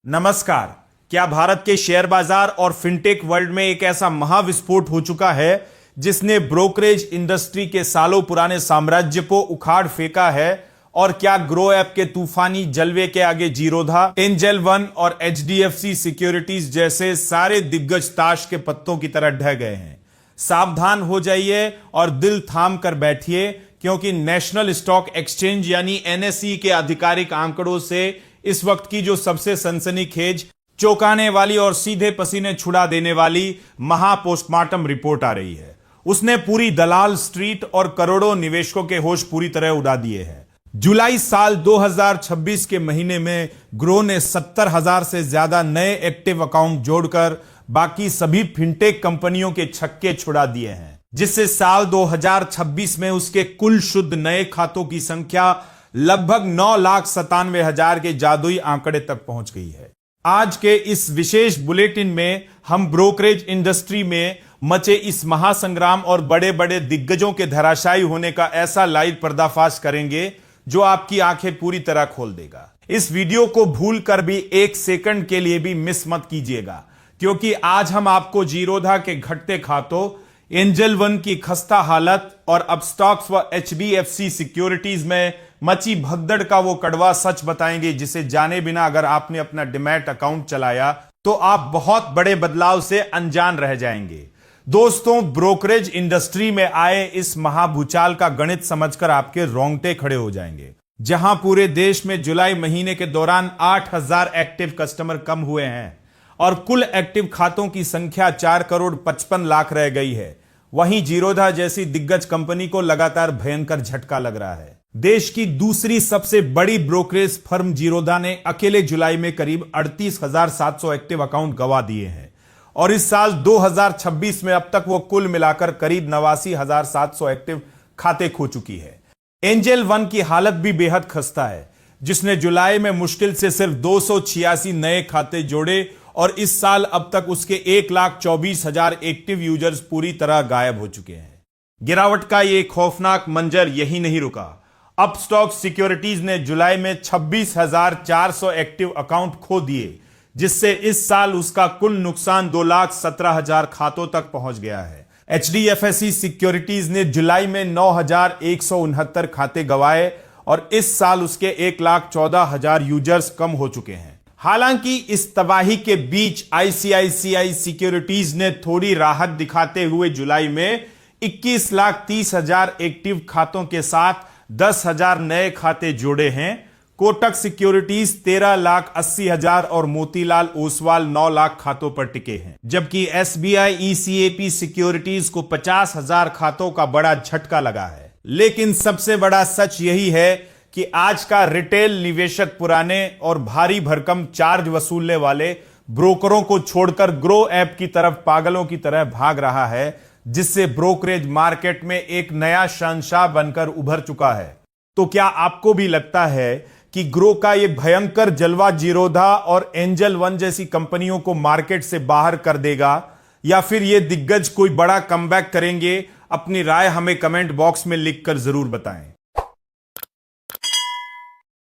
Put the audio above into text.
नमस्कार। क्या भारत के शेयर बाजार और फिनटेक वर्ल्ड में एक ऐसा महाविस्फोट हो चुका है जिसने ब्रोकरेज इंडस्ट्री के सालों पुराने साम्राज्य को उखाड़ फेंका है? और क्या ग्रो ऐप के तूफानी जलवे के आगे जीरोधा, एंजल वन और एचडीएफसी सिक्योरिटीज जैसे सारे दिग्गज ताश के पत्तों की तरह ढह गए हैं? सावधान हो जाइए और दिल थाम कर बैठिए, क्योंकि नेशनल स्टॉक एक्सचेंज यानी एनएसई के आधिकारिक आंकड़ों से इस वक्त की जो सबसे सनसनीखेज, चौंकाने वाली और सीधे पसीने छुड़ा देने वाली महा पोस्टमार्टम रिपोर्ट आ रही है। उसने पूरी दलाल स्ट्रीट और करोड़ों निवेशकों के होश पूरी तरह उड़ा दिए हैं। जुलाई साल 2026 के महीने में ग्रो ने 70,000 से ज्यादा नए एक्टिव अकाउंट जोड़कर बाकी सभी फिनटेक कंपनियों के छक्के छुड़ा दिए हैं, जिससे साल 2026 में उसके कुल शुद्ध नए खातों की संख्या लगभग 9,97,000 के जादुई आंकड़े तक पहुंच गई है। आज के इस विशेष बुलेटिन में हम ब्रोकरेज इंडस्ट्री में मचे इस महासंग्राम और बड़े बड़े दिग्गजों के धराशायी होने का ऐसा लाइव पर्दाफाश करेंगे जो आपकी आंखें पूरी तरह खोल देगा। इस वीडियो को भूल कर भी एक सेकंड के लिए भी मिस मत कीजिएगा, क्योंकि आज हम आपको जीरोधा के घटते खातों, एंजल वन की खस्ता हालत और अपस्टॉक्स व एचडीएफसी सिक्योरिटीज में मची भगदड़ का वो कड़वा सच बताएंगे, जिसे जाने बिना अगर आपने अपना डीमैट अकाउंट चलाया तो आप बहुत बड़े बदलाव से अनजान रह जाएंगे। दोस्तों, ब्रोकरेज इंडस्ट्री में आए इस महाभूचाल का गणित समझकर आपके रोंगटे खड़े हो जाएंगे। जहां पूरे देश में जुलाई महीने के दौरान 8,000 एक्टिव कस्टमर कम हुए हैं और कुल एक्टिव खातों की संख्या 4,55,00,000 रह गई है, वहीं जीरोधा जैसी दिग्गज कंपनी को लगातार भयंकर झटका लग रहा है। देश की दूसरी सबसे बड़ी ब्रोकरेज फर्म जीरोधा ने अकेले जुलाई में करीब 38,700 एक्टिव अकाउंट गंवा दिए हैं और इस साल 2026 में अब तक वो कुल मिलाकर करीब 89,700 एक्टिव खाते खो चुकी है। एंजल वन की हालत भी बेहद खस्ता है, जिसने जुलाई में मुश्किल से सिर्फ 286 नए खाते जोड़े और इस साल अब तक उसके 1,24,000 एक्टिव यूजर्स पूरी तरह गायब हो चुके हैं। गिरावट का ये खौफनाक मंजर यही नहीं रुका। अपस्टॉक सिक्योरिटीज ने जुलाई में 26,400 एक्टिव अकाउंट खो दिए, जिससे इस साल उसका कुल नुकसान 2,17,000 खातों तक पहुंच गया है। एचडीएफसी सिक्योरिटीज ने जुलाई में 9,169 खाते गंवाए और इस साल उसके 1,14,000 यूजर्स कम हो चुके हैं। हालांकि इस तबाही के बीच आईसीआईसीआई सिक्योरिटीज ने थोड़ी राहत दिखाते हुए जुलाई में 21,30,000 एक्टिव खातों के साथ 10,000 नए खाते जोड़े हैं। कोटक सिक्योरिटीज 13,80,000 और मोतीलाल ओसवाल 9 लाख खातों पर टिके हैं, जबकि एसबीआई ईसीएपी सिक्योरिटीज को 50,000 खातों का बड़ा झटका लगा है। लेकिन सबसे बड़ा सच यही है कि आज का रिटेल निवेशक पुराने और भारी भरकम चार्ज वसूलने वाले ब्रोकरों को छोड़कर ग्रो ऐप की तरफ पागलों की तरह भाग रहा है, जिससे ब्रोकरेज मार्केट में एक नया शहंशाह बनकर उभर चुका है। तो क्या आपको भी लगता है कि ग्रो का यह भयंकर जलवा जीरोधा और एंजल वन जैसी कंपनियों को मार्केट से बाहर कर देगा, या फिर ये दिग्गज कोई बड़ा कमबैक करेंगे? अपनी राय हमें कमेंट बॉक्स में लिखकर जरूर बताएं।